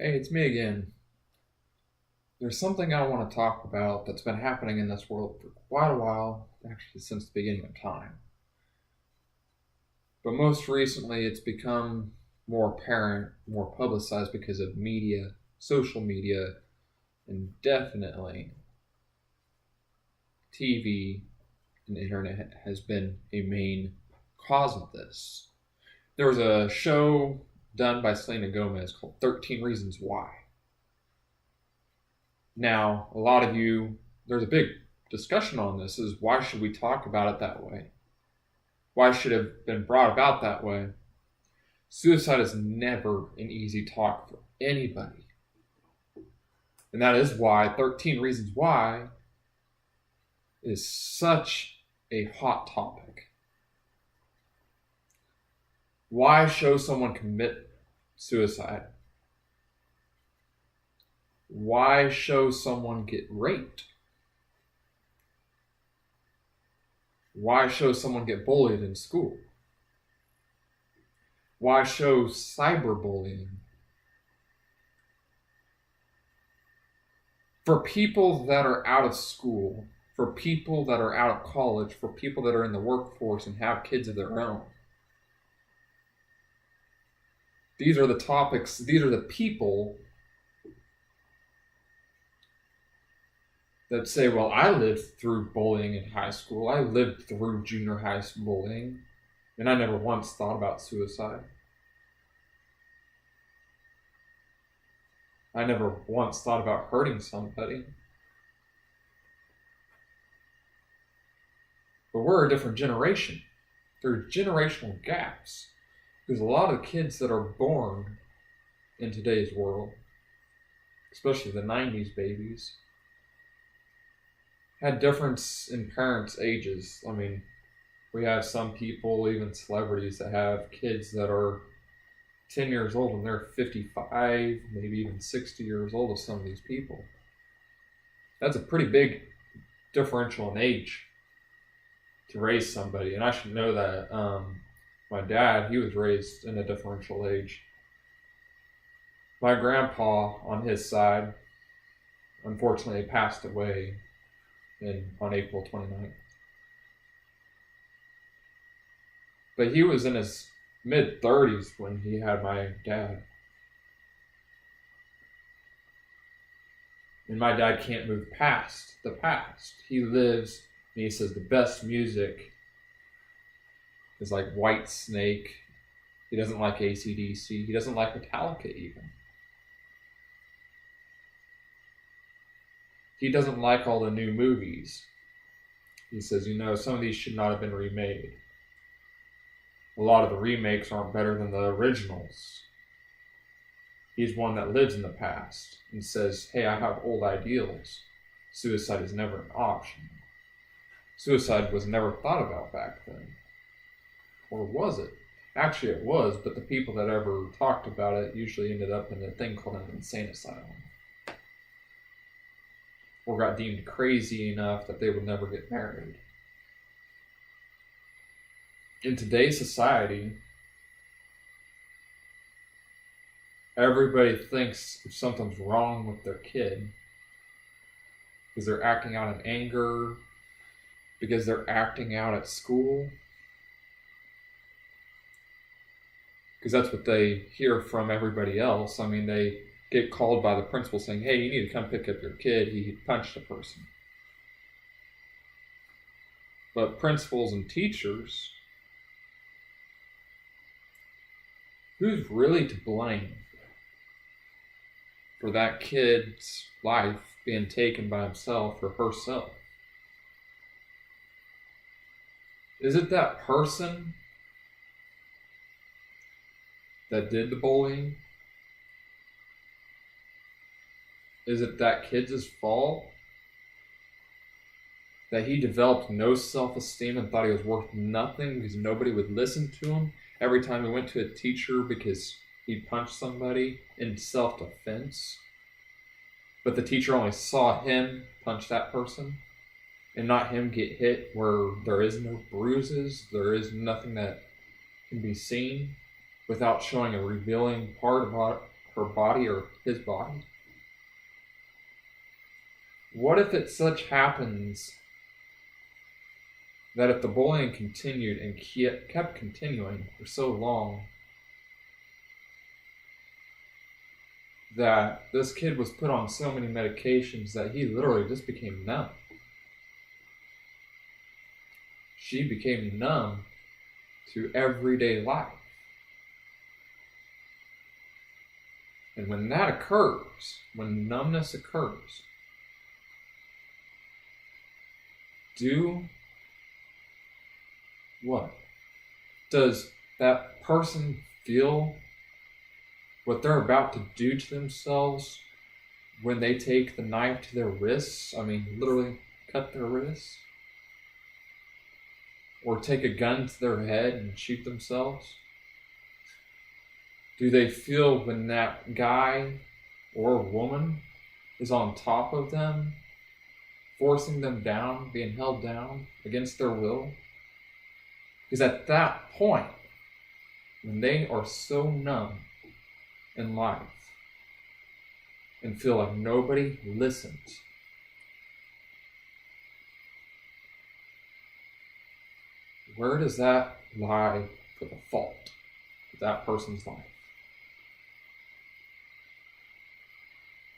Hey, it's me again. There's something I want to talk about that's been happening in this world for quite a while, actually, since the beginning of time. But most recently, it's become more apparent, more publicized because of media, social media, and definitely TV and internet has been a main cause of this. There was a show done by Selena Gomez called 13 Reasons Why. Now, a lot of you, there's a big discussion on this is why should we talk about it that way? Why should it have been brought about that way? Suicide is never an easy talk for anybody. And that is why 13 Reasons Why is such a hot topic. Why show someone commit suicide? Why show someone get raped? Why show someone get bullied in school? Why show cyberbullying? For people that are out of school, for people that are out of college, for people that are in the workforce and have kids of their own. These are the topics, these are the people that say, well, I lived through bullying in high school. I lived through junior high school bullying, and I never once thought about suicide. I never once thought about hurting somebody. But we're a different generation. There are generational gaps. Because a lot of kids that are born in today's world, especially the 90s babies, had difference in parents' ages. I mean, we have some people, even celebrities, that have kids that are 10 years old and they're 55, maybe even 60 years old of some of these people. That's a pretty big differential in age to raise somebody. And I should know that my dad, he was raised in a differential age. My grandpa, on his side, unfortunately passed away on April 29th. But he was in his mid-30s when he had my dad. And my dad can't move past the past. He lives, and he says the best music is like White Snake. He doesn't like AC/DC. He doesn't like Metallica even. He doesn't like all the new movies. He says, some of these should not have been remade. A lot of the remakes aren't better than the originals. He's one that lives in the past and says, hey, I have old ideals. Suicide is never an option. Suicide was never thought about back then. Or was it? Actually, it was, but the people that ever talked about it usually ended up in a thing called an insane asylum. Or got deemed crazy enough that they would never get married. In today's society, everybody thinks if something's wrong with their kid, because they're acting out in anger, because they're acting out at school, because that's what they hear from everybody else. I mean, they get called by the principal saying, hey, you need to come pick up your kid. He punched a person. But principals and teachers, who's really to blame for that kid's life being taken by himself or herself? Is it that person that did the bullying? Is it that kid's fault? That he developed no self-esteem and thought he was worth nothing because nobody would listen to him every time he went to a teacher because he punched somebody in self-defense? But the teacher only saw him punch that person and not him get hit where there is no bruises, there is nothing that can be seen without showing a revealing part her body or his body? What if it such happens that if the bullying continued and kept continuing for so long, that this kid was put on so many medications that he literally just became numb? She became numb to everyday life. And when that occurs, when numbness occurs, do what? Does that person feel what they're about to do to themselves when they take the knife to their wrists? I mean, literally cut their wrists? Or take a gun to their head and shoot themselves? Do they feel when that guy or woman is on top of them, forcing them down, being held down against their will? Because at that point, when they are so numb in life and feel like nobody listens, where does that lie for the fault of that person's life?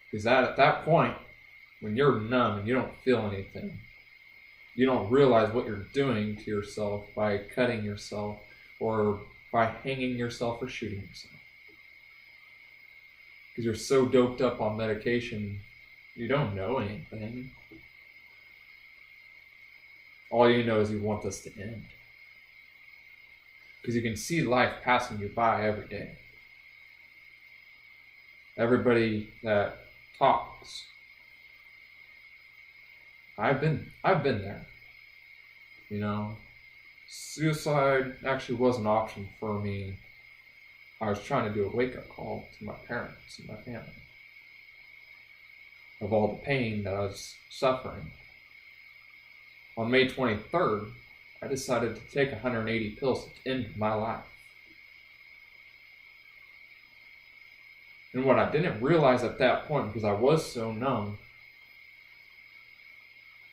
Because that at that point, when you're numb and you don't feel anything, you don't realize what you're doing to yourself by cutting yourself or by hanging yourself or shooting yourself. Because you're so doped up on medication, you don't know anything. All you know is you want this to end. Because you can see life passing you by every day. Everybody that talks, I've been there. You know, suicide actually was an option for me. I was trying to do a wake-up call to my parents and my family of all the pain that I was suffering. On May 23rd, I decided to take 180 pills to end my life. And what I didn't realize at that point, because I was so numb,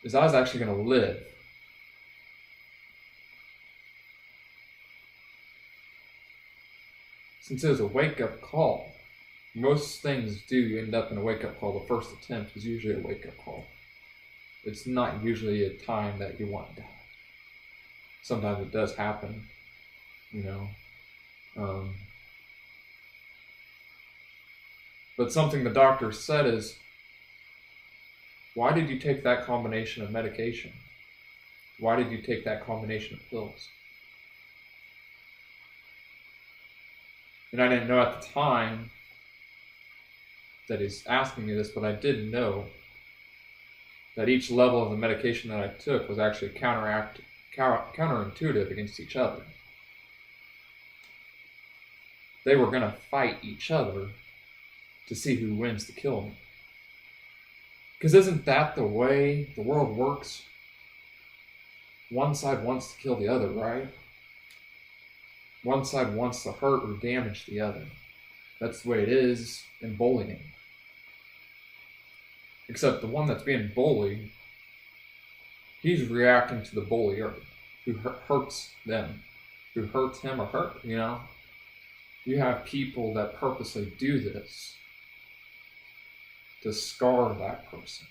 is I was actually going to live. Since it was a wake-up call, most things do end up in a wake-up call. The first attempt is usually a wake-up call. It's not usually a time that you want to die. Sometimes it does happen, you know. But something the doctor said is, why did you take that combination of medication? Why did you take that combination of pills? And I didn't know at the time that he's asking me this, but I did know that each level of the medication that I took was actually counterintuitive against each other. They were going to fight each other to see who wins to kill me. Because isn't that the way the world works? One side wants to kill the other, right? One side wants to hurt or damage the other. That's the way it is in bullying. Except the one that's being bullied, he's reacting to the bullier who hurts them, who hurts him or her, you know? You have people that purposely do this to scar that person.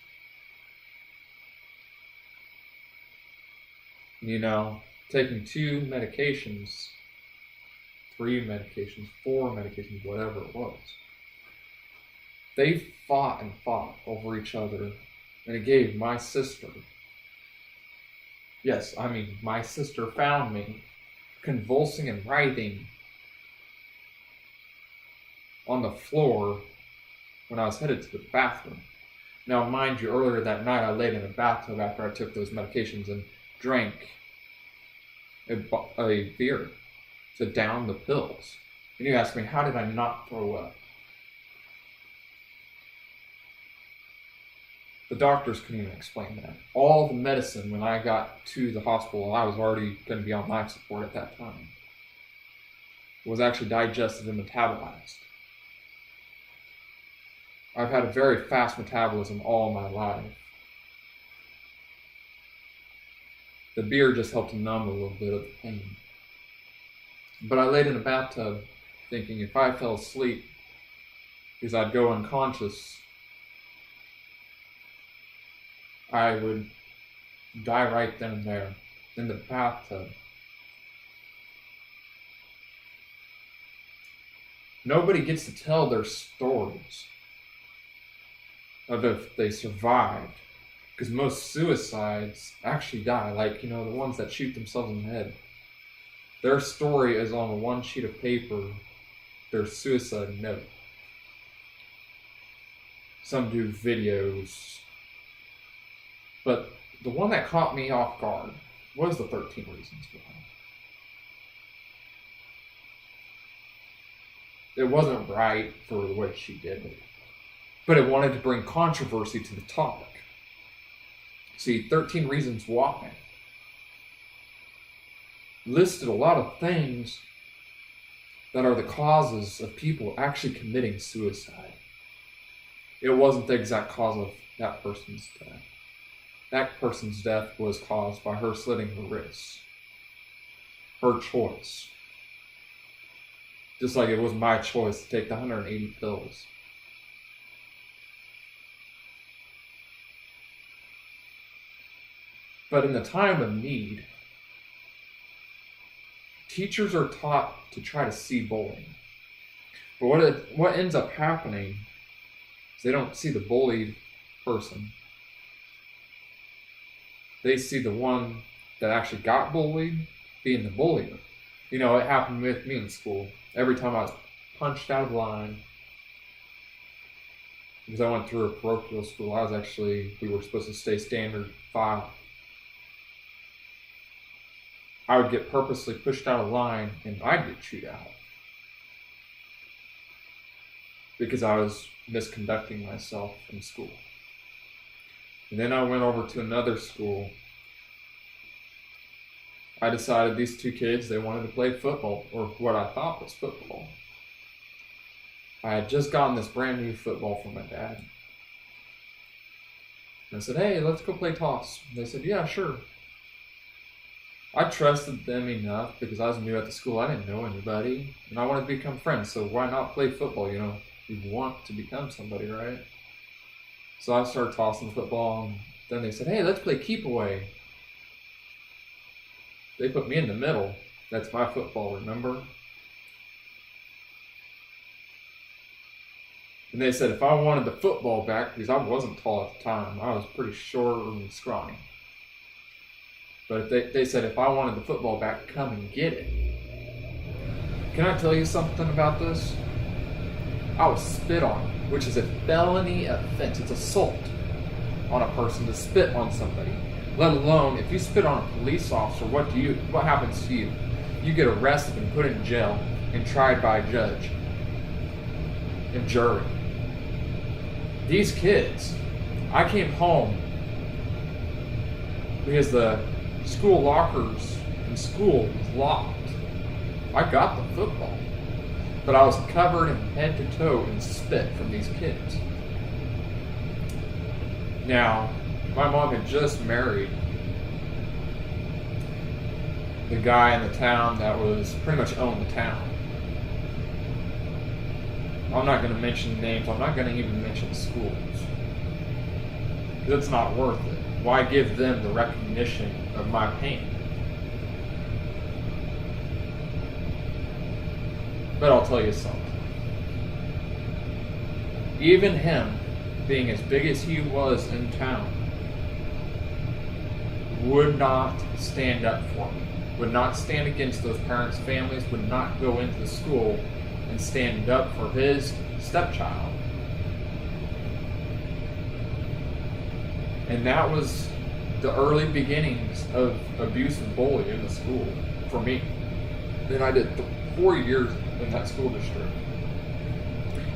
You know, taking 2 medications, 3 medications, 4 medications, whatever it was. They fought and fought over each other, and it gave my sister, yes, I mean, my sister found me convulsing and writhing on the floor when I was headed to the bathroom. Now, mind you, earlier that night I laid in a bathtub after I took those medications and drank a beer to down the pills. And you ask me, how did I not throw up? The doctors couldn't even explain that. All the medicine, when I got to the hospital, I was already going to be on life support at that time, was actually digested and metabolized. I've had a very fast metabolism all my life. The beer just helped numb a little bit of the pain. But I laid in a bathtub thinking if I fell asleep, because I'd go unconscious, I would die right then and there in the bathtub. Nobody gets to tell their stories of if they survived, because most suicides actually die, like, the ones that shoot themselves in the head. Their story is on one sheet of paper, their suicide note. Some do videos. But the one that caught me off guard was the 13 Reasons Why. It wasn't right for the way she did it, but it wanted to bring controversy to the topic. See, 13 Reasons Why listed a lot of things that are the causes of people actually committing suicide. It wasn't the exact cause of that person's death. That person's death was caused by her slitting her wrists. Her choice. Just like it was my choice to take the 180 pills. But in the time of need, teachers are taught to try to see bullying. But what ends up happening is they don't see the bullied person. They see the one that actually got bullied being the bullier. It happened with me in school. Every time I was punched out of line, because I went through a parochial school, we were supposed to stay standard file. I would get purposely pushed out of line and I'd get chewed out. Because I was misconducting myself in school. And then I went over to another school. I decided these two kids, they wanted to play football, or what I thought was football. I had just gotten this brand new football from my dad. And I said, hey, let's go play toss. And they said, yeah, sure. I trusted them enough because I was new at the school. I didn't know anybody. And I wanted to become friends, so why not play football? You want to become somebody, right? So I started tossing the football, and then they said, hey, let's play keep away. They put me in the middle. That's my football, remember? And they said if I wanted the football back, because I wasn't tall at the time, I was pretty short and scrawny. But they said if I wanted the football back, come and get it. Can I tell you something about this? I was spit on, which is a felony offense. It's assault on a person to spit on somebody. Let alone, if you spit on a police officer, what happens to you? You get arrested and put in jail and tried by a judge and jury. These kids, I came home because the school lockers in school was locked. I got the football, but I was covered in head to toe in spit from these kids. Now, my mom had just married the guy in the town that was pretty much owned the town. I'm not going to mention names. I'm not going to even mention schools. Because it's not worth it. Why give them the recognition of my pain? But I'll tell you something. Even him, being as big as he was in town, would not stand up for me, would not stand against those parents' families, would not go into the school and stand up for his stepchild. And that was the early beginnings of abuse and bullying in the school for me. Then I did 4 years in that school district,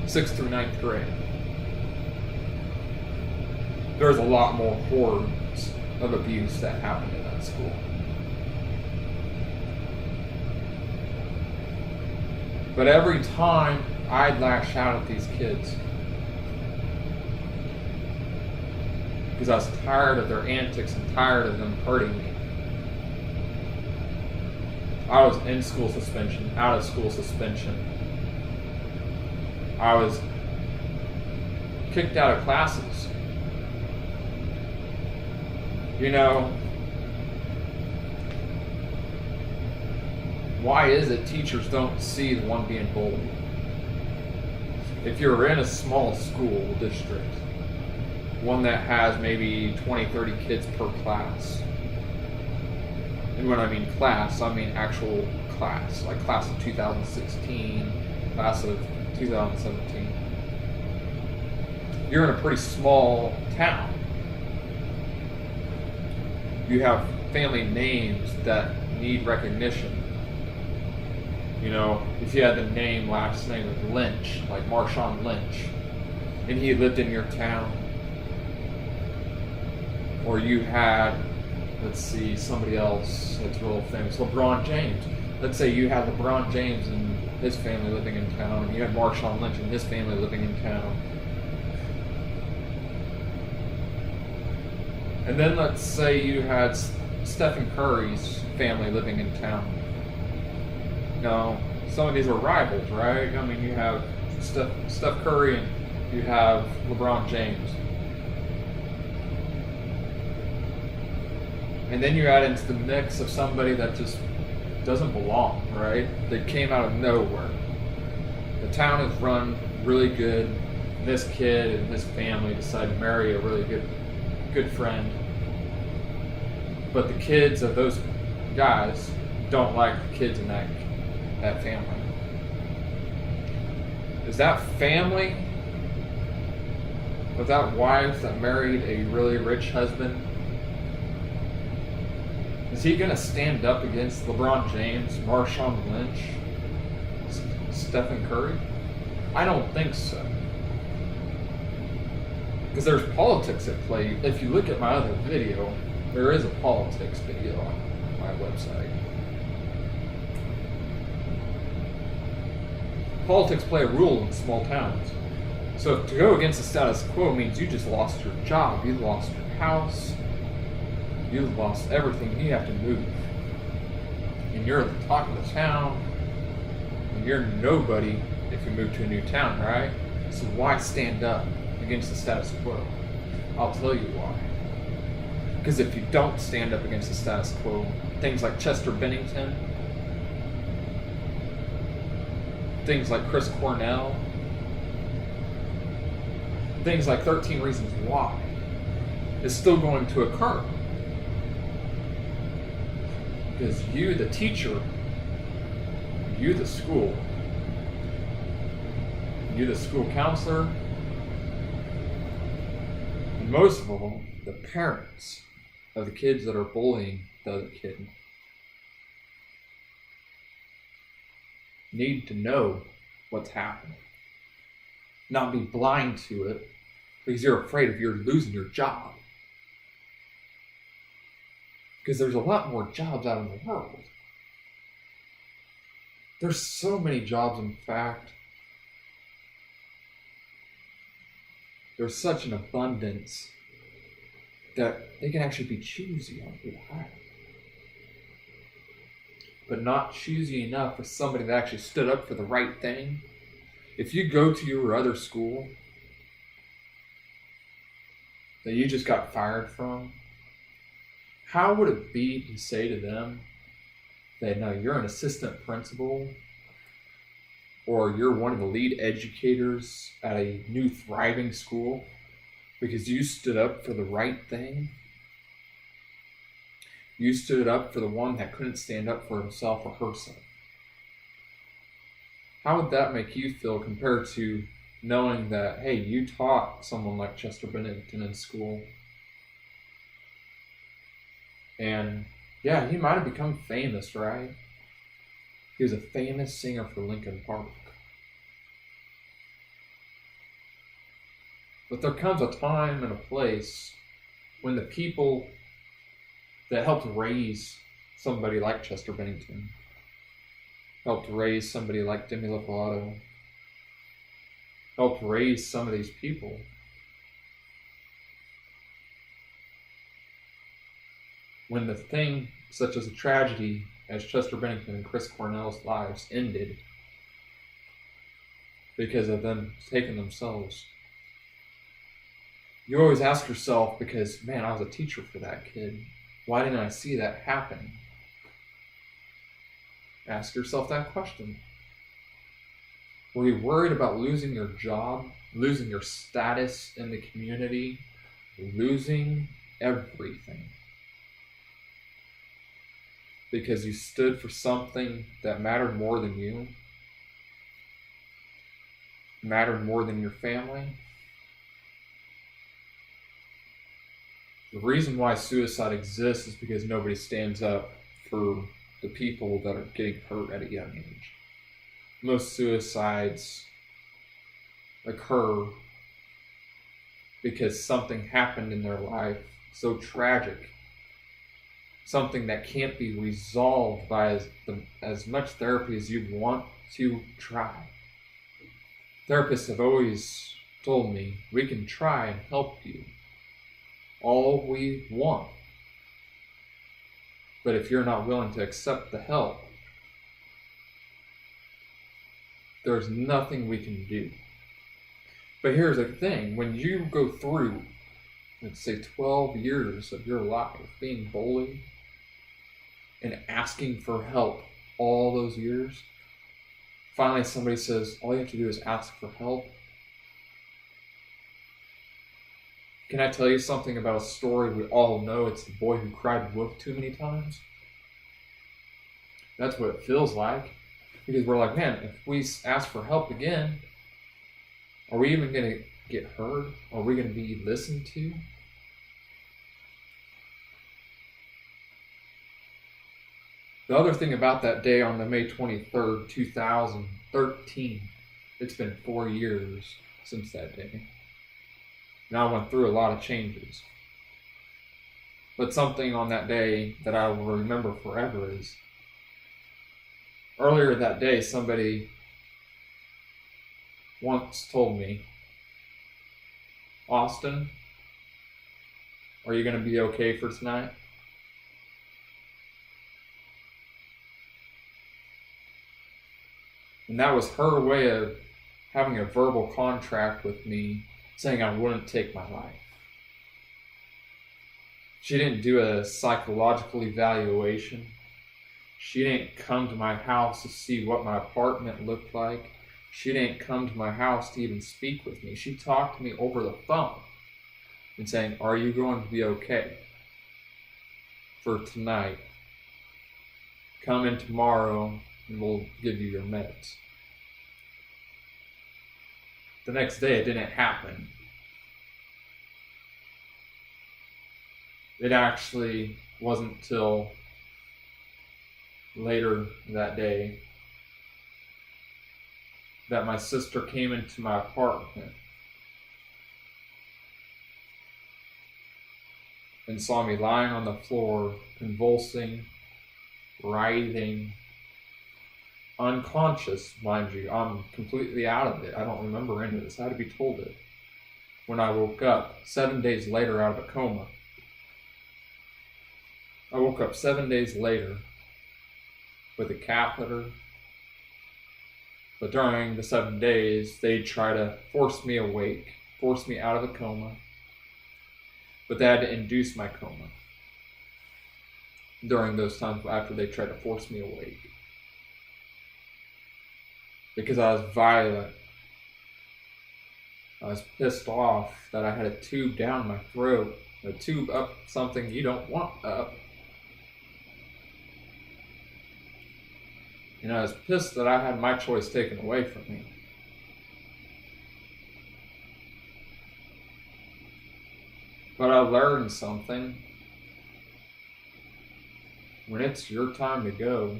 6th through 9th grade. There's a lot more horrors of abuse that happened in that school. But every time I'd lash out at these kids, because I was tired of their antics and tired of them hurting me. I was in school suspension, out of school suspension. I was kicked out of classes. You know, why is it teachers don't see the one being bullied? If you're in a small school district, one that has maybe 20, 30 kids per class, and when I mean class, I mean actual class, like class of 2016, class of 2017. You're in a pretty small town. You have family names that need recognition. You know, if you had the last name of Lynch, like Marshawn Lynch, and he lived in your town, or you had, let's see, somebody else that's real famous, LeBron James. Let's say you had LeBron James and his family living in town, and you had Marshawn Lynch and his family living in town. And then let's say you had Stephen Curry's family living in town. Now, some of these are rivals, right? I mean, you have Steph Curry and you have LeBron James. And then you add into the mix of somebody that just doesn't belong, right? They came out of nowhere. The town is run really good. And this kid and his family decide to marry a really good friend. But the kids of those guys don't like the kids in that family. Is that family with that wife that married a really rich husband? Is he going to stand up against LeBron James, Marshawn Lynch, Stephen Curry? I don't think so. Because there's politics at play. If you look at my other video, there is a politics video on my website. Politics play a role in small towns. So to go against the status quo means you just lost your job, you lost your house, you've lost everything, you have to move. And you're at the top of the town, and you're nobody if you move to a new town, right? So why stand up against the status quo? I'll tell you why. Because if you don't stand up against the status quo, things like Chester Bennington, things like Cornell, things like 13 Reasons Why, is still going to occur. Because you, the teacher, you, the school, you, the school counselor, and most of all, the parents of the kids that are bullying the other kid need to know what's happening. Not be blind to it because you're afraid of you're losing your job. Because there's a lot more jobs out in the world. There's so many jobs, in fact. There's such an abundance that they can actually be choosy on who to hire. But not choosy enough for somebody that actually stood up for the right thing. If you go to your other school that you just got fired from, how would it be to say to them that no, you're an assistant principal or you're one of the lead educators at a new thriving school because you stood up for the right thing? You stood up for the one that couldn't stand up for himself or herself. How would that make you feel compared to knowing that, hey, you taught someone like Chester Bennington in school? And yeah, he might have become famous, right? He was a famous singer for Linkin Park. But there comes a time and a place when the people that helped raise somebody like Chester Bennington, helped raise somebody like Demi Lovato, helped raise some of these people, when the thing, such as a tragedy as Chester Bennington and Chris Cornell's lives, ended because of them taking themselves, you always ask yourself, because, man, I was a teacher for that kid. Why didn't I see that happen? Ask yourself that question. Were you worried about losing your job, losing your status in the community, losing everything? Because you stood for something that mattered more than you, mattered more than your family? The reason why suicide exists is because nobody stands up for the people that are getting hurt at a young age. Most suicides occur because something happened in their life so tragic, something that can't be resolved by as much therapy as you want to try. Therapists have always told me, we can try and help you all we want. But if you're not willing to accept the help, there's nothing we can do. But here's the thing, when you go through, let's say 12 years of your life being bullied and asking for help all those years, finally somebody says, all you have to do is ask for help. Can I tell you something about a story we all know? It's the boy who cried wolf too many times. That's what it feels like. Because we're like, man, if we ask for help again, are we even going to get heard? Are we going to be listened to? The other thing about that day on the May 23rd, 2013, it's been 4 years since that day. And I went through a lot of changes. But something on that day that I will remember forever is, earlier that day, somebody once told me, Austin, are you going to be okay for tonight? And that was her way of having a verbal contract with me, saying I wouldn't take my life. She didn't do a psychological evaluation. She didn't come to my house to see what my apartment looked like. She didn't come to my house to even speak with me. She talked to me over the phone and saying, are you going to be okay for tonight? Come in tomorrow and we'll give you your meds. The next day, it didn't happen. It actually wasn't till later that day that my sister came into my apartment and saw me lying on the floor, convulsing, writhing, unconscious, mind you. I'm completely out of it. I don't remember any of this. I had to be told it. When I woke up 7 days later out of a coma. I woke up 7 days later with a catheter. But during the 7 days, they'd try to force me awake, force me out of a coma. But they had to induce my coma during those times after they tried to force me awake. Because I was violent. I was pissed off that I had a tube down my throat, a tube up something you don't want up. And I was pissed that I had my choice taken away from me. But I learned something. When it's your time to go,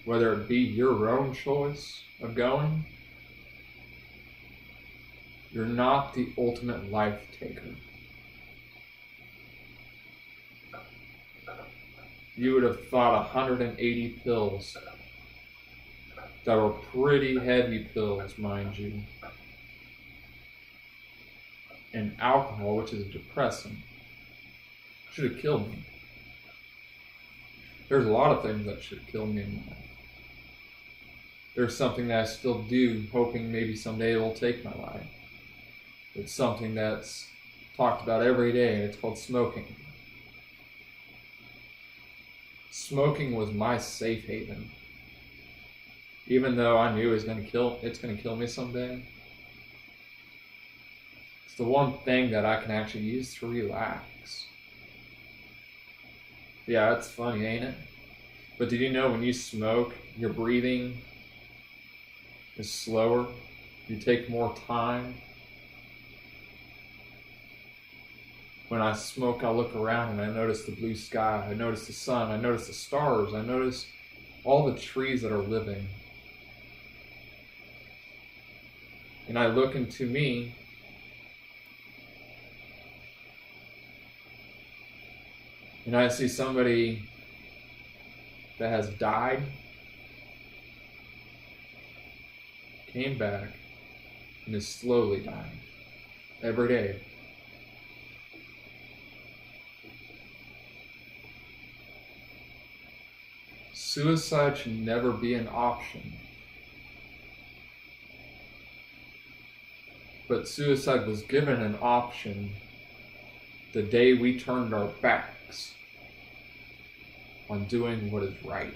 whether it be your own choice of going, you're not the ultimate life taker. You would have thought 180 pills that were pretty heavy pills, mind you, and alcohol, which is a depressant, should have killed me. There's a lot of things that should kill me in life. There's something that I still do, hoping maybe someday it'll take my life. It's something that's talked about every day, and it's called smoking. Smoking was my safe haven. Even though I knew it's going to kill me someday. It's the one thing that I can actually use to relax. Yeah, it's funny, ain't it? But did you know when you smoke, your breathing is slower? You take more time. When I smoke, I look around and I notice the blue sky. I notice the sun. I notice the stars. I notice all the trees that are living. And I look into me, and I see somebody that has died, came back, and is slowly dying every day. Suicide should never be an option. But suicide was given an option the day we turned our backs on doing what is right.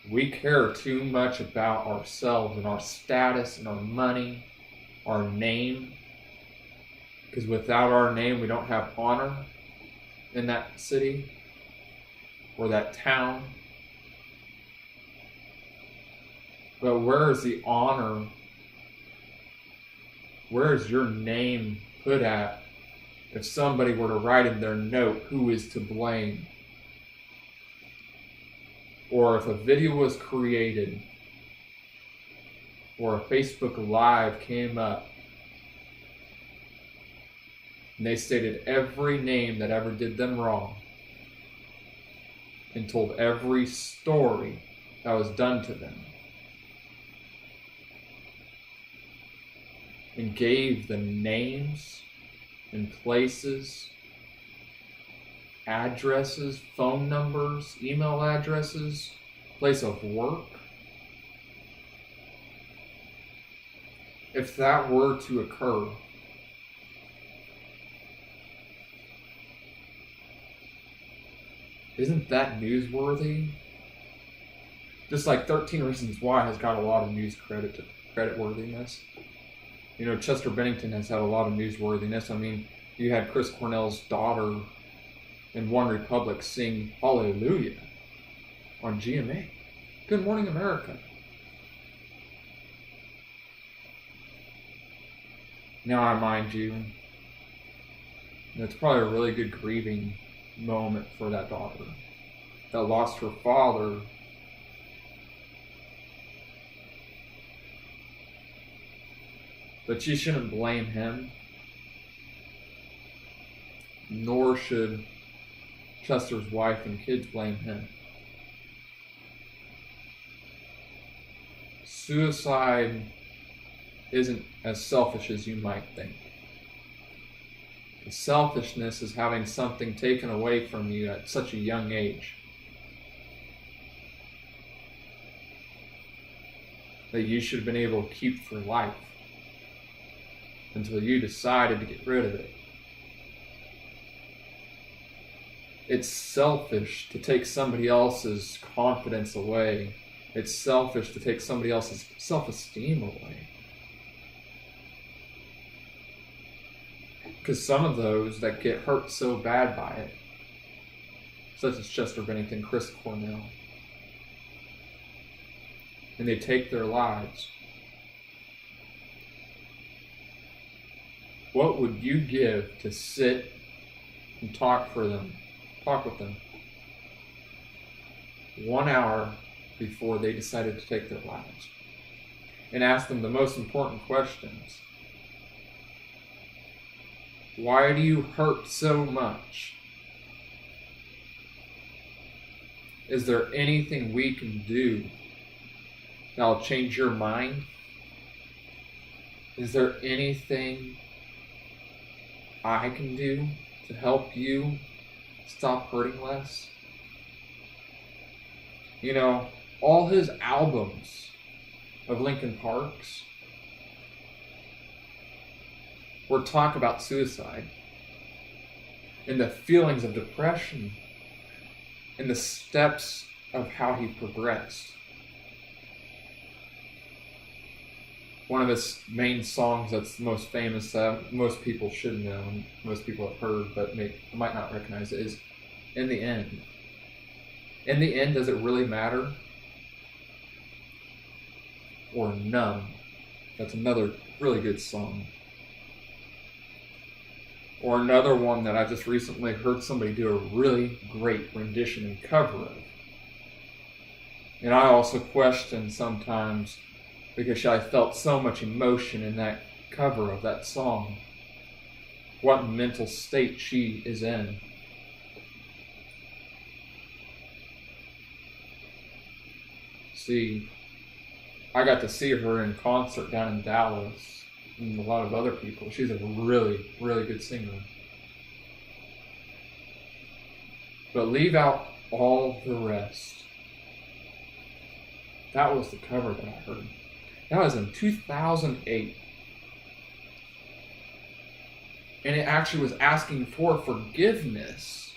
We care too much about ourselves and our status and our money, our name, because without our name we don't have honor in that city or that town. But where is the honor? Where is your name put at if somebody were to write in their note who is to blame? Or if a video was created or a Facebook Live came up and they stated every name that ever did them wrong and told every story that was done to them and gave the names and places, addresses, phone numbers, email addresses, place of work. If that were to occur, isn't that newsworthy? Just like 13 Reasons Why has got a lot of news creditworthiness. You know, Chester Bennington has had a lot of newsworthiness. I mean, you had Chris Cornell's daughter in One Republic sing Hallelujah on GMA. Good Morning America. Now, I mind you, it's probably a really good grieving moment for that daughter that lost her father. But she shouldn't blame him, nor should Chester's wife and kids blame him. Suicide isn't as selfish as you might think. The selfishness is having something taken away from you at such a young age that you should have been able to keep for life until you decided to get rid of it. It's selfish to take somebody else's confidence away. It's selfish to take somebody else's self-esteem away. Because some of those that get hurt so bad by it, such as Chester Bennington, Chris Cornell, and they take their lives. What would you give to sit and talk with them 1 hour before they decided to take their lives and ask them the most important questions? Why do you hurt so much? Is there anything we can do that'll change your mind? Is there anything I can do to help you stop hurting less? You know, all his albums of Linkin Park's were talk about suicide and the feelings of depression and the steps of how he progressed. One of his main songs that's the most famous, most people should know, and most people have heard, but might not recognize it, is In the End. In the end, does it really matter? Or Numb. That's another really good song. Or another one that I just recently heard somebody do a really great rendition and cover of. And I also question sometimes, because I felt so much emotion in that cover of that song, what mental state she is in. See, I got to see her in concert down in Dallas, and a lot of other people. She's a really, really good singer. But leave out all the rest. That was the cover that I heard. That was in 2008. And it actually was asking for forgiveness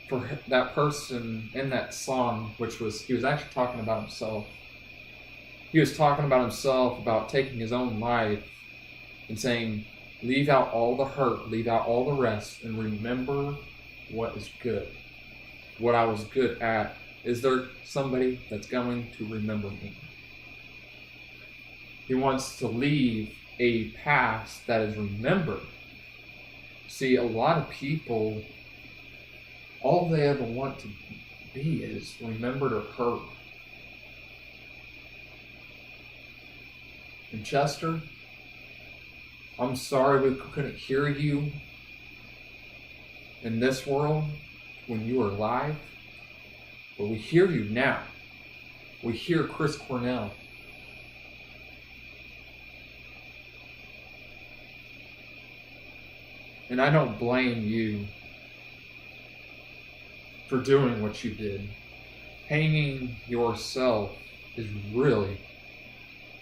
for that person in that song, which was, he was actually talking about himself. He was talking about himself, about taking his own life, and saying, leave out all the hurt, leave out all the rest, and remember what is good. What I was good at. Is there somebody that's going to remember me? He wants to leave a past that is remembered. See, a lot of people, all they ever want to be is remembered or heard. And Chester, I'm sorry we couldn't hear you in this world when you were alive, but we hear you now. We hear Chris Cornell. And I don't blame you for doing what you did. Hanging yourself is really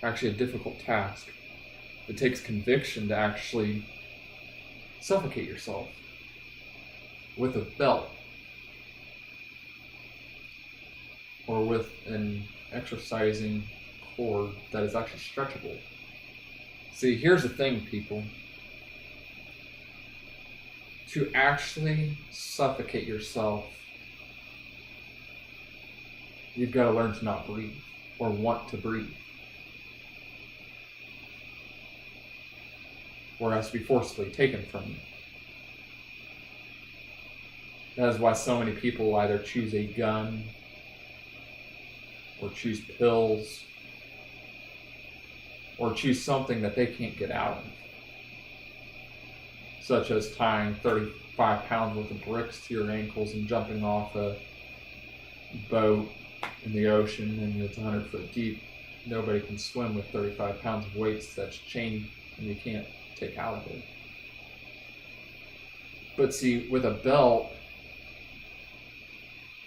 actually a difficult task. It takes conviction to actually suffocate yourself with a belt or with an exercising cord that is actually stretchable. See, here's the thing, people. To actually suffocate yourself, you've got to learn to not breathe or want to breathe. Or it has to be forcibly taken from you. That is why so many people either choose a gun or choose pills or choose something that they can't get out of. Such as tying 35 pounds worth of bricks to your ankles and jumping off a boat in the ocean and it's 100 foot deep. Nobody can swim with 35 pounds of weights that's chained and you can't take out of it. But see, with a belt,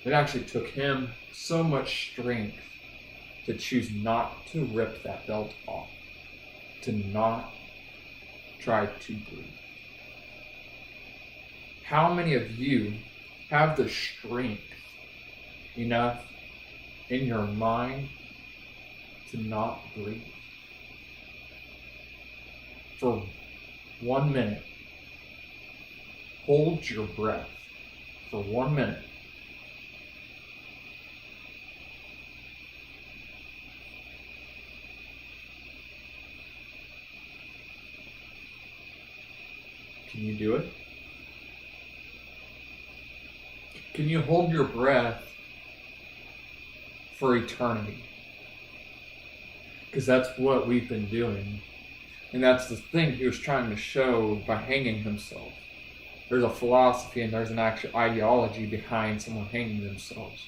it actually took him so much strength to choose not to rip that belt off, to not try to breathe. How many of you have the strength enough in your mind to not breathe? For 1 minute, hold your breath for 1 minute. Can you do it? Can you hold your breath for eternity? Because that's what we've been doing. And that's the thing he was trying to show by hanging himself. There's a philosophy and there's an actual ideology behind someone hanging themselves.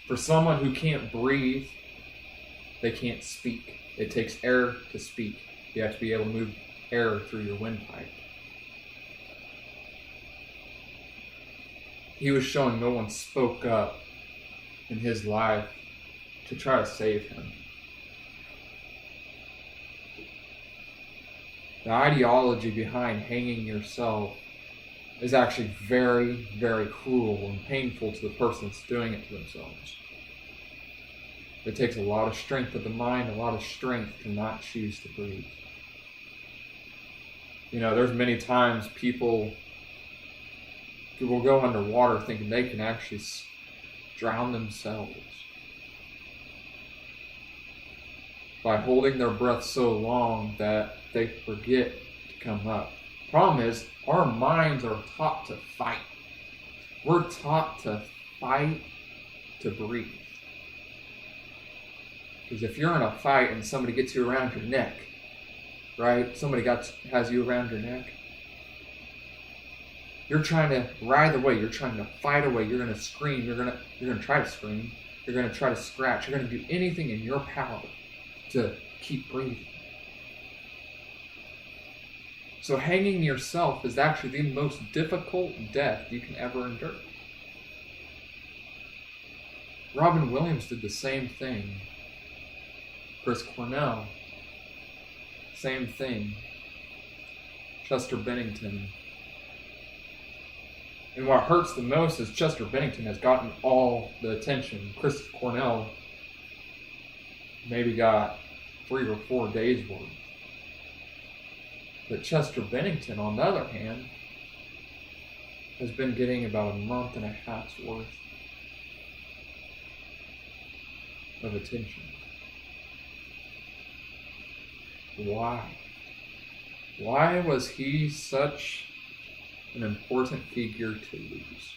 For someone who can't breathe, they can't speak. It takes air to speak. You have to be able to move air through your windpipe. He was showing no one spoke up in his life to try to save him. The ideology behind hanging yourself is actually very, very cruel and painful to the person that's doing it to themselves. It takes a lot of strength of the mind, a lot of strength to not choose to breathe. There's many times people will go underwater thinking they can actually drown themselves by holding their breath so long that they forget to come up. Problem is, our minds are taught to fight. We're taught to fight to breathe. Because if you're in a fight and somebody gets you around your neck, right? Somebody has you around your neck. You're trying to writhe away. You're trying to fight away. You're going to scream. You're going to try to scream. You're going to try to scratch. You're going to do anything in your power to keep breathing. So hanging yourself is actually the most difficult death you can ever endure. Robin Williams did the same thing. Chris Cornell, same thing. Chester Bennington. And what hurts the most is Chester Bennington has gotten all the attention. Chris Cornell maybe got 3 or 4 days worth. But Chester Bennington, on the other hand, has been getting about a month and a half's worth of attention. Why? Why was he such an important figure to lose?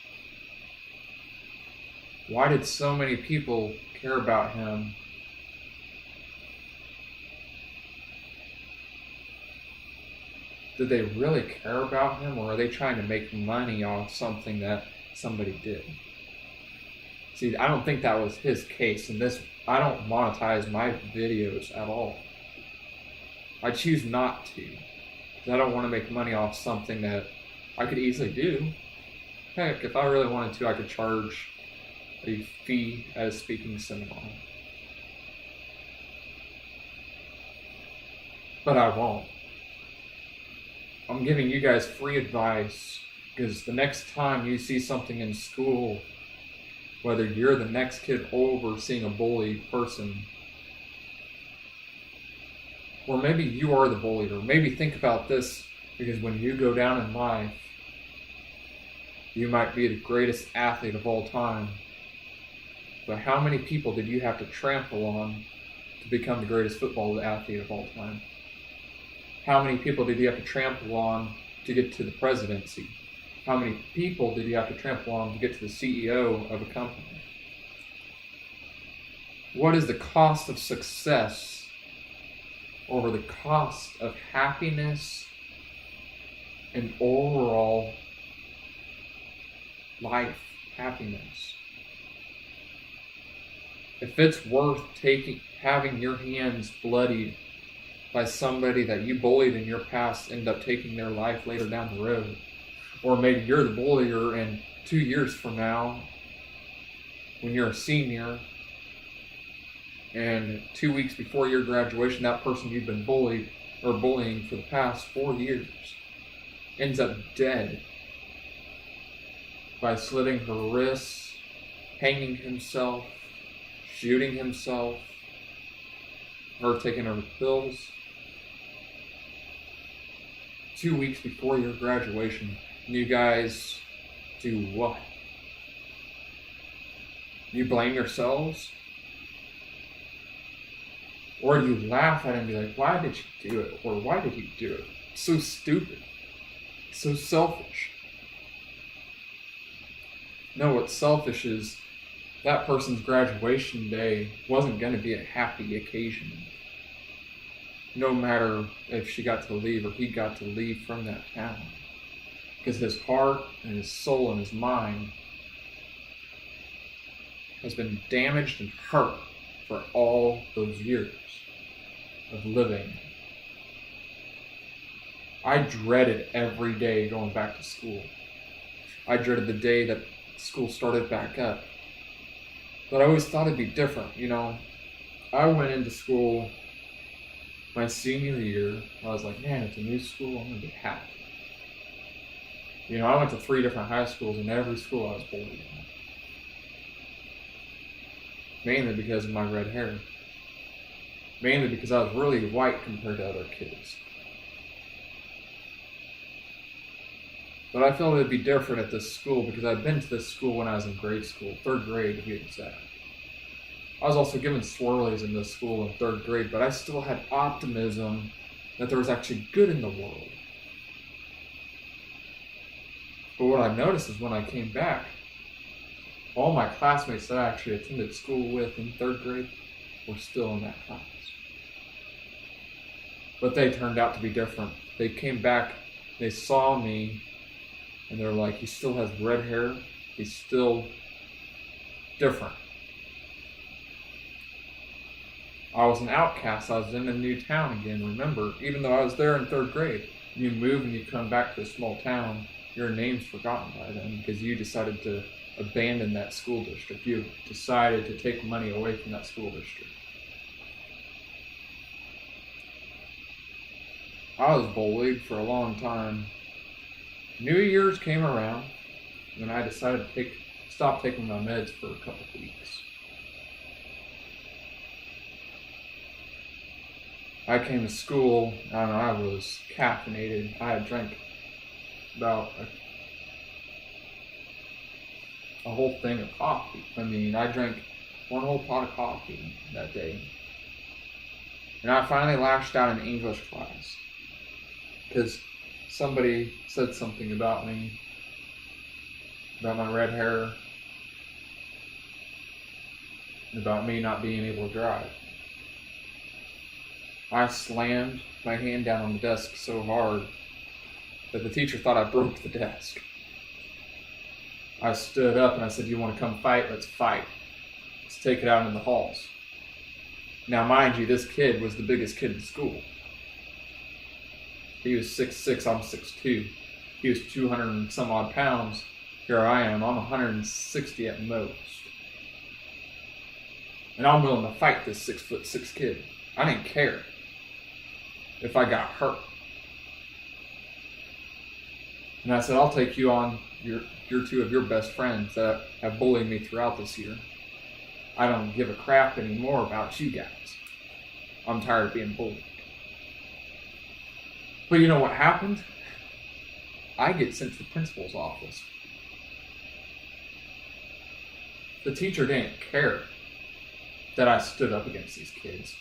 Why did so many people care about him? Did they really care about him, or are they trying to make money off something that somebody did? See, I don't think that was his case. And I don't monetize my videos at all. I choose not to, because I don't want to make money off something that I could easily do. Heck, if I really wanted to, I could charge a fee at a speaking seminar. But I won't. I'm giving you guys free advice, because the next time you see something in school, whether you're the next kid over seeing a bullied person, or maybe you are the bullied, or maybe think about this, because when you go down in life, you might be the greatest athlete of all time, but how many people did you have to trample on to become the greatest football athlete of all time? How many people did you have to trample on to get to the presidency? How many people did you have to trample on to get to the CEO of a company? What is the cost of success over the cost of happiness and overall life happiness? If it's worth having your hands bloodied by somebody that you bullied in your past, end up taking their life later down the road, or maybe you're the bullier and 2 years from now, when you're a senior, and 2 weeks before your graduation, that person you've been bullying for the past 4 years ends up dead by slitting her wrists, hanging himself, shooting himself, or taking her pills. 2 weeks before your graduation, you guys do what? You blame yourselves? Or do you laugh at it and be like, why did you do it? Or why did he do it? It's so stupid. It's so selfish. No, what's selfish is that person's graduation day wasn't going to be a happy occasion. No matter if she got to leave or he got to leave from that town. Because his heart and his soul and his mind has been damaged and hurt for all those years. of living. I dreaded every day going back to school. I dreaded the day that school started back up. But I always thought it'd be different, I went into school my senior year. I was like, man, it's a new school, I'm going to be happy. I went to 3 different high schools, and every school I was bullied. Mainly because of my red hair. Mainly because I was really white compared to other kids. But I felt it'd be different at this school because I'd been to this school when I was in grade school, 3rd grade to be exact. I was also given swirlies in this school in 3rd grade, but I still had optimism that there was actually good in the world. But what I noticed is when I came back, all my classmates that I actually attended school with in 3rd grade were still in that class. But they turned out to be different. They came back, they saw me, and they're like, he still has red hair, he's still different. I was an outcast, I was in a new town again, remember, even though I was there in 3rd grade. You move and you come back to a small town, your name's forgotten by then because you decided to abandon that school district. You decided to take money away from that school district. I was bullied for a long time. New Year's came around, and I decided to stop taking my meds for a couple of weeks. I came to school, and I was caffeinated. I had drank about a whole thing of coffee. I drank 1 whole pot of coffee that day. And I finally lashed out in English class because somebody said something about me, about my red hair, and about me not being able to drive. I slammed my hand down on the desk so hard that the teacher thought I broke the desk. I stood up and I said, "You want to come fight? Let's fight. Let's take it out in the halls." Now, mind you, this kid was the biggest kid in school. He was 6'6", I'm 6'2". He was 200 and some odd pounds. Here I am, I'm 160 at most. And I'm willing to fight this 6'6" kid. I didn't care if I got hurt. And I said, I'll take you on your 2 of your best friends that have bullied me throughout this year. I don't give a crap anymore about you guys. I'm tired of being bullied. But you know what happened? I get sent to the principal's office. The teacher didn't care that I stood up against these kids.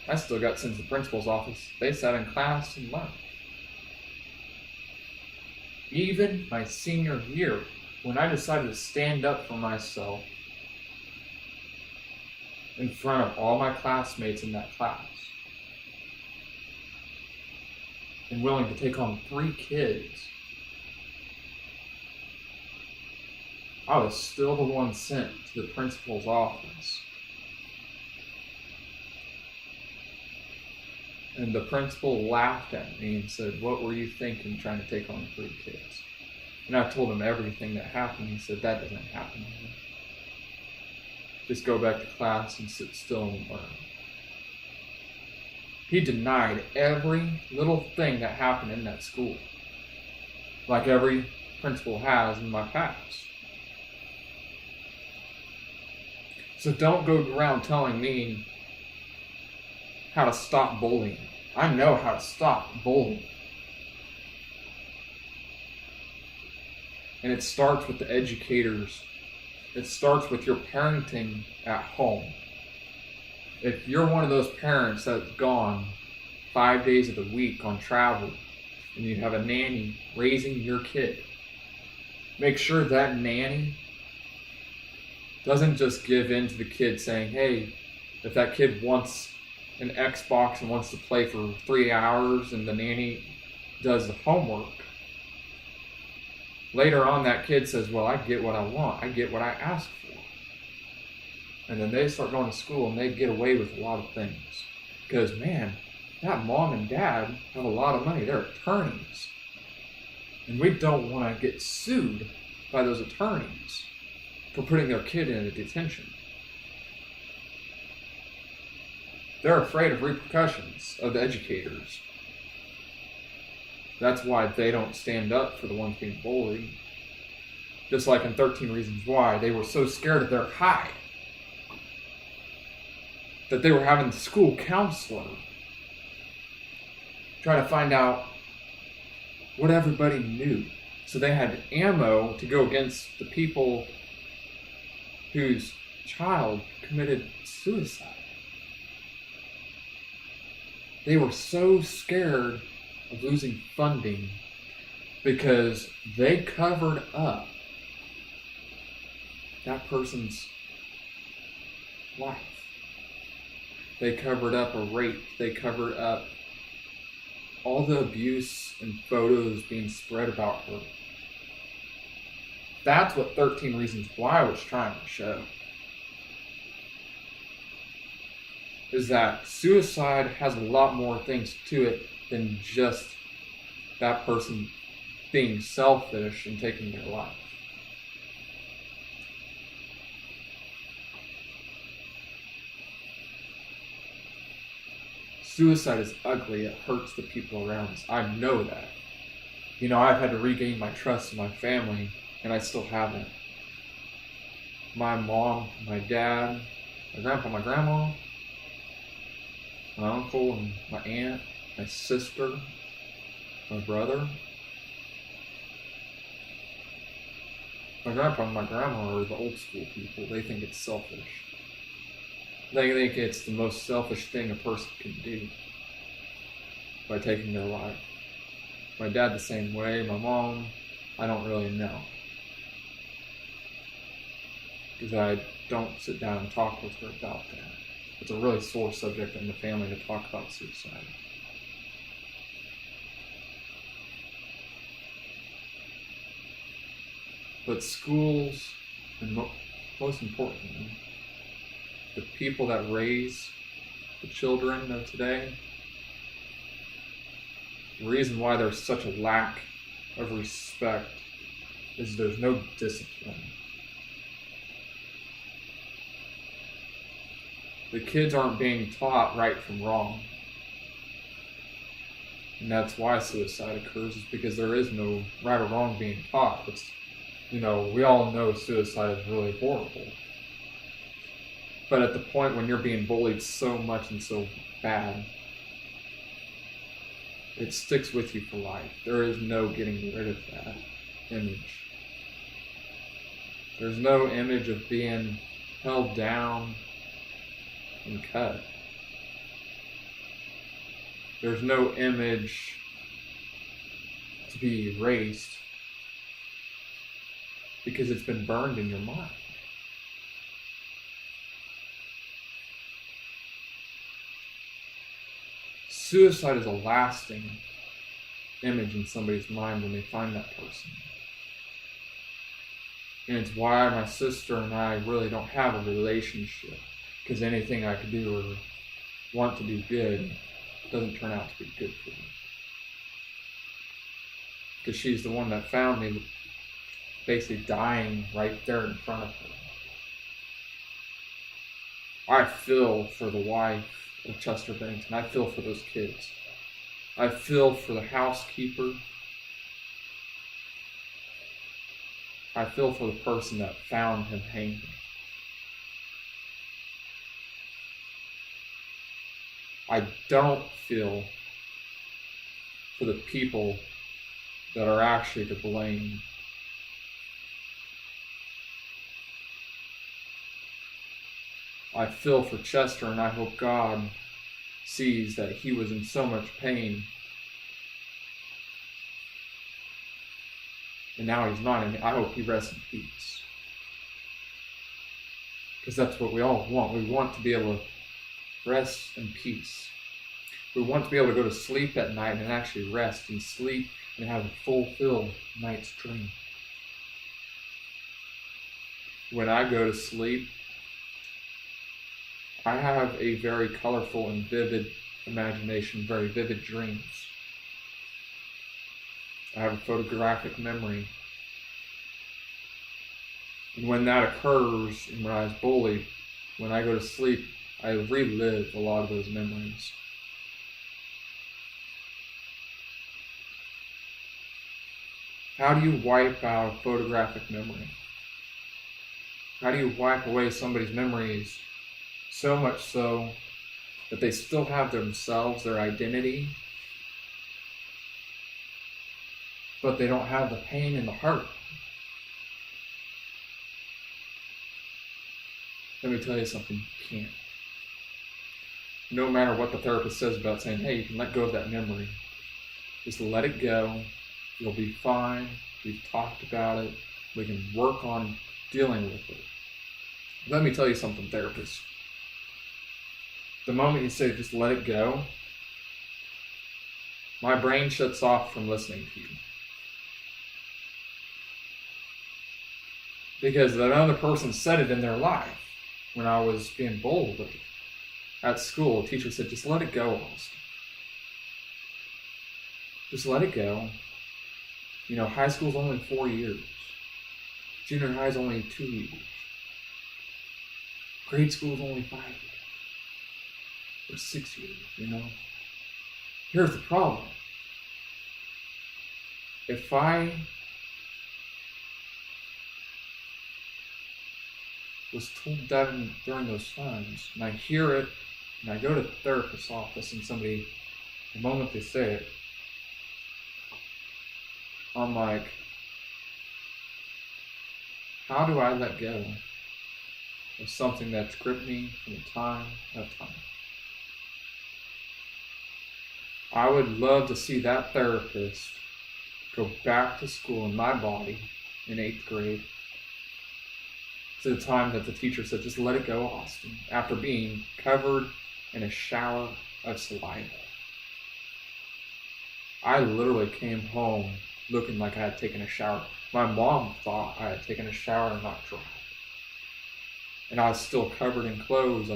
I still got sent to the principal's office. They sat in class and learned. Even my senior year, when I decided to stand up for myself in front of all my classmates in that class, and willing to take on 3 kids, I was still the one sent to the principal's office. And the principal laughed at me and said, "What were you thinking trying to take on 3 kids?" And I told him everything that happened. He said, "That doesn't happen here. Just go back to class and sit still and learn." He denied every little thing that happened in that school, like every principal has in my past. So don't go around telling me how to stop bullying. I know how to stop bullying. And it starts with the educators. It starts with your parenting at home. If you're one of those parents that's gone 5 days of the week on travel and you have a nanny raising your kid, make sure that nanny doesn't just give in to the kid saying, "Hey, if that kid wants an Xbox and wants to play for 3 hours and the nanny does the homework," later on that kid says, "Well, I get what I want. I get what I asked for." And then they start going to school and they get away with a lot of things. Because, man, that mom and dad have a lot of money. They're attorneys. And we don't want to get sued by those attorneys for putting their kid in a detention. They're afraid of repercussions of the educators. That's why they don't stand up for the ones being bullied. Just like in 13 Reasons Why, they were so scared of their hide that they were having the school counselor try to find out what everybody knew. So they had ammo to go against the people whose child committed suicide. They were so scared of losing funding because they covered up that person's life. They covered up a rape. They covered up all the abuse and photos being spread about her. That's what 13 Reasons Why was trying to show. Is that suicide has a lot more things to it than just that person being selfish and taking their life. Suicide is ugly. It hurts the people around us. I know that. You know, I've had to regain my trust in my family, and I still haven't. My mom, my dad, my grandpa, my grandma, my uncle, and my aunt, my sister, my brother. My grandpa and my grandma are the old school people. They think it's selfish. They think it's the most selfish thing a person can do by taking their life. My dad the same way. My mom, I don't really know. Because I don't sit down and talk with her about that. It's a really sore subject in the family to talk about suicide. But schools, and most importantly, the people that raise the children of today, the reason why there's such a lack of respect is there's no discipline. The kids aren't being taught right from wrong. And that's why suicide occurs, is because there is no right or wrong being taught. It's, you know, we all know suicide is really horrible. But at the point when you're being bullied so much and so bad, it sticks with you for life. There is no getting rid of that image. There's no image of being held down and cut. There's no image to be erased because it's been burned in your mind. Suicide is a lasting image in somebody's mind when they find that person. And it's why my sister and I really don't have a relationship, because anything I could do or want to do good doesn't turn out to be good for me. Because she's the one that found me basically dying right there in front of her. I feel for the wife of Chester Bennington. I feel for those kids. I feel for the housekeeper. I feel for the person that found him hanging. I don't feel for the people that are actually to blame. I feel for Chester, and I hope God sees that he was in so much pain. And now he's not, and I hope he rests in peace. Because that's what we all want. We want to be able to rest in peace. We want to be able to go to sleep at night and actually rest and sleep and have a fulfilled night's dream. When I go to sleep, I have a very colorful and vivid imagination, very vivid dreams. I have a photographic memory. And when that occurs, and when I was bullied, when I go to sleep, I relive a lot of those memories. How do you wipe out a photographic memory? How do you wipe away somebody's memories so much so that they still have themselves, their identity, but they don't have the pain in the heart? Let me tell you something, you can't. No matter what the therapist says about saying, hey, you can let go of that memory. Just let it go. You'll be fine. We've talked about it. We can work on dealing with it. Let me tell you something, therapist. The moment you say just let it go, my brain shuts off from listening to you. Because that other person said it in their life. When I was being bullied at school, a teacher said, just let it go, Austin. Just let it go. You know, high school's only 4 years. Junior high's only 2 years. Grade school's only 5 years. Or 6 years, you know. Here's the problem. If I was told that during those times, and I hear it, and I go to the therapist's office, and somebody, the moment they say it, I'm like, how do I let go of something that's gripped me from the time of time? I would love to see that therapist go back to school in my body in 8th grade, to the time that the teacher said, just let it go, Austin, after being covered in a shower of saliva. I literally came home looking like I had taken a shower. My mom thought I had taken a shower and not dried. And I was still covered in clothes.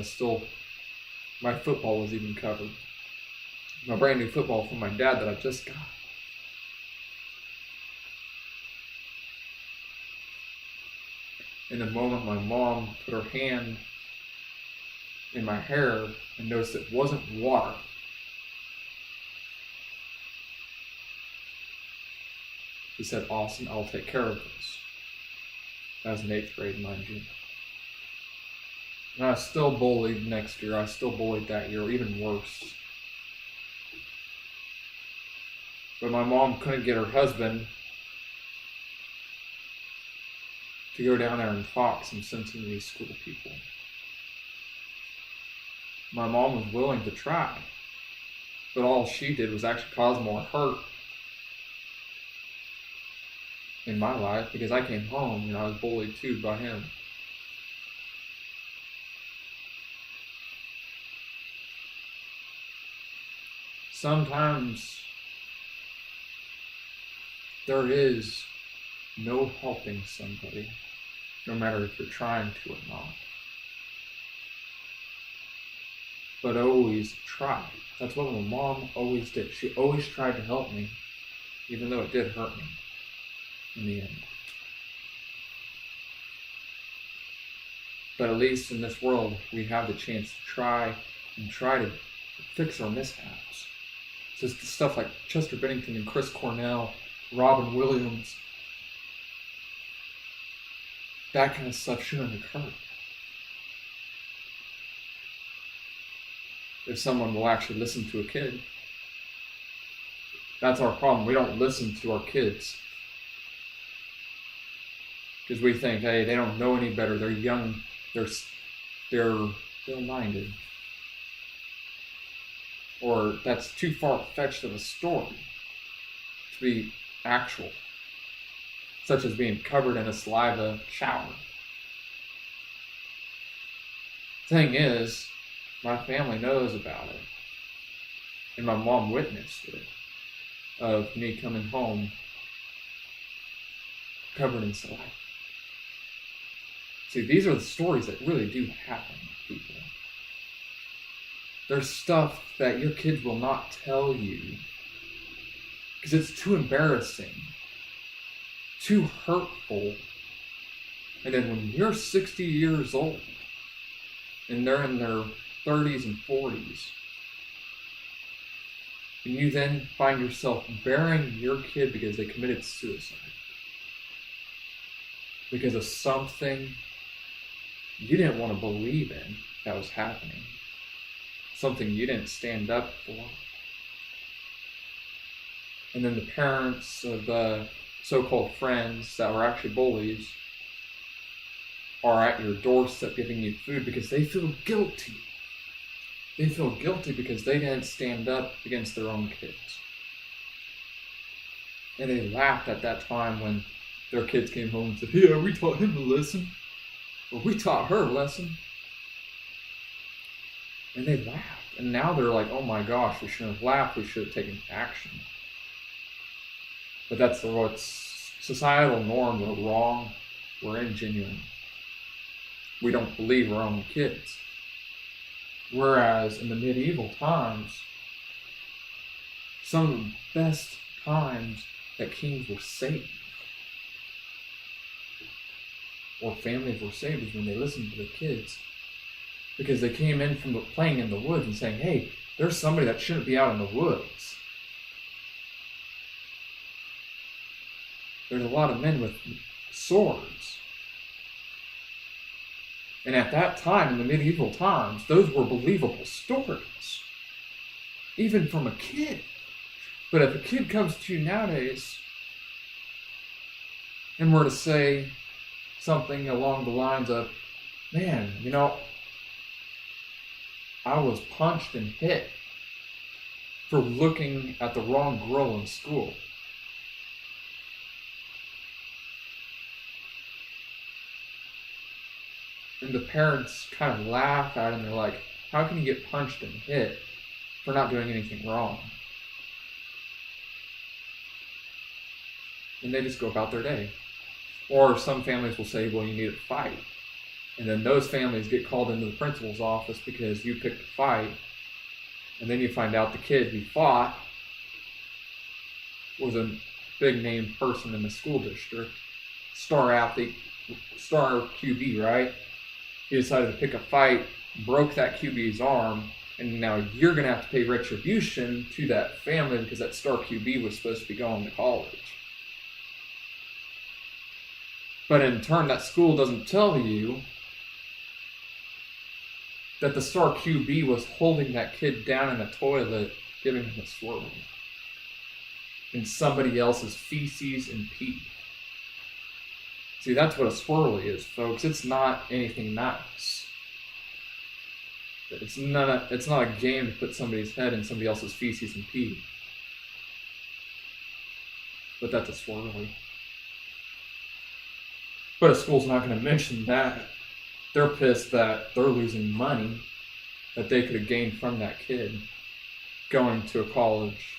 My football was even covered. My brand new football from my dad that I just got. In the moment my mom put her hand in my hair and noticed it wasn't water, she said, Austin, I'll take care of this. That was in 8th grade, mind you. And I was still bullied next year. I was still bullied that year, even worse. But my mom couldn't get her husband to go down there and talk some sense into these school people. My mom was willing to try, but all she did was actually cause more hurt in my life, because I came home and I was bullied too by him. Sometimes there is no helping somebody, no matter if you're trying to or not. But always try. That's what my mom always did. She always tried to help me, even though it did hurt me in the end. But at least in this world, we have the chance to try to fix our mishaps. So it's stuff like Chester Bennington and Chris Cornell, Robin Williams. That kind of stuff shouldn't occur. If someone will actually listen to a kid. That's our problem. We don't listen to our kids. Because we think, hey, they don't know any better. They're young. They're minded. Or that's too far-fetched of a story to be actual. Such as being covered in a saliva shower. Thing is, my family knows about it. And my mom witnessed it. Of me coming home covered in saliva. See, these are the stories that really do happen to people. There's stuff that your kids will not tell you because it's too embarrassing, too hurtful. And then when you're 60 years old and they're in their 30s and 40s, and you then find yourself burying your kid because they committed suicide, because of something you didn't want to believe in that was happening, something you didn't stand up for. And then the parents of the so-called friends that were actually bullies are at your doorstep giving you food because they feel guilty. They feel guilty because they didn't stand up against their own kids. And they laughed at that time when their kids came home and said, "Yeah, we taught him a lesson." Or "We taught her a lesson." And they laughed. And now they're like, "Oh my gosh, we shouldn't have laughed. We should have taken action." But that's what societal norms are wrong. We're ingenuine. We don't believe our own kids. Whereas in the medieval times, some of the best times that kings were saved or families were saved is when they listened to the kids, because they came in from playing in the woods and saying, "Hey, there's somebody that shouldn't be out in the woods." There's a lot of men with swords. And at that time, in the medieval times, those were believable stories, even from a kid. But if a kid comes to you nowadays and were to say something along the lines of, "Man, I was punched and hit for looking at the wrong girl in school," and the parents kind of laugh at it and they're like, "How can you get punched and hit for not doing anything wrong?" And they just go about their day. Or some families will say, "Well, you need a fight." And then those families get called into the principal's office because you picked a fight. And then you find out the kid who fought was a big name person in the school district. Star athlete, star QB, right? He decided to pick a fight, broke that QB's arm, and now you're going to have to pay retribution to that family because that star QB was supposed to be going to college. But in turn, that school doesn't tell you that the star QB was holding that kid down in a toilet, giving him a swirl in somebody else's feces and pee. See, that's what a swirly is, folks. It's not anything nice. It's not a game to put somebody's head in somebody else's feces and pee. But that's a swirly. But a school's not going to mention that. They're pissed that they're losing money that they could have gained from that kid going to a college,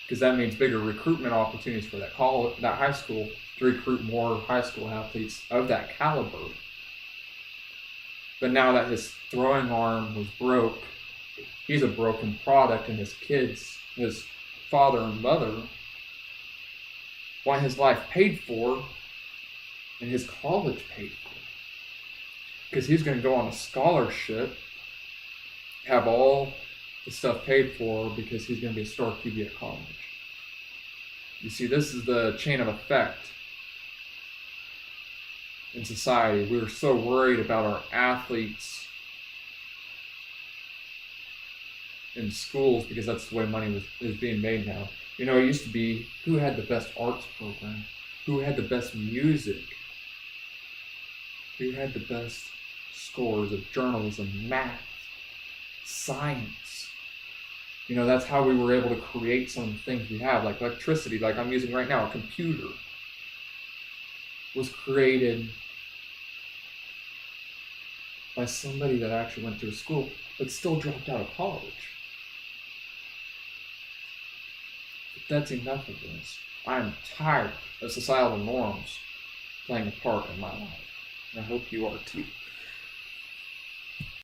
because that means bigger recruitment opportunities for that high school to recruit more high school athletes of that caliber. But now that his throwing arm was broke, he's a broken product, and his kids, his father and mother, want his life paid for and his college paid for. Because he's going to go on a scholarship, have all the stuff paid for because he's going to be a star QB at college. You see, this is the chain of effect in society. We're so worried about our athletes in schools because that's the way money is being made now. It used to be who had the best arts program, who had the best music, who had the best scores of journalism, math, science. That's how we were able to create some of the things we have, like electricity, like I'm using right now. A computer was created by somebody that actually went to a school but still dropped out of college. But that's enough of this. I am tired of societal norms playing a part in my life. And I hope you are too.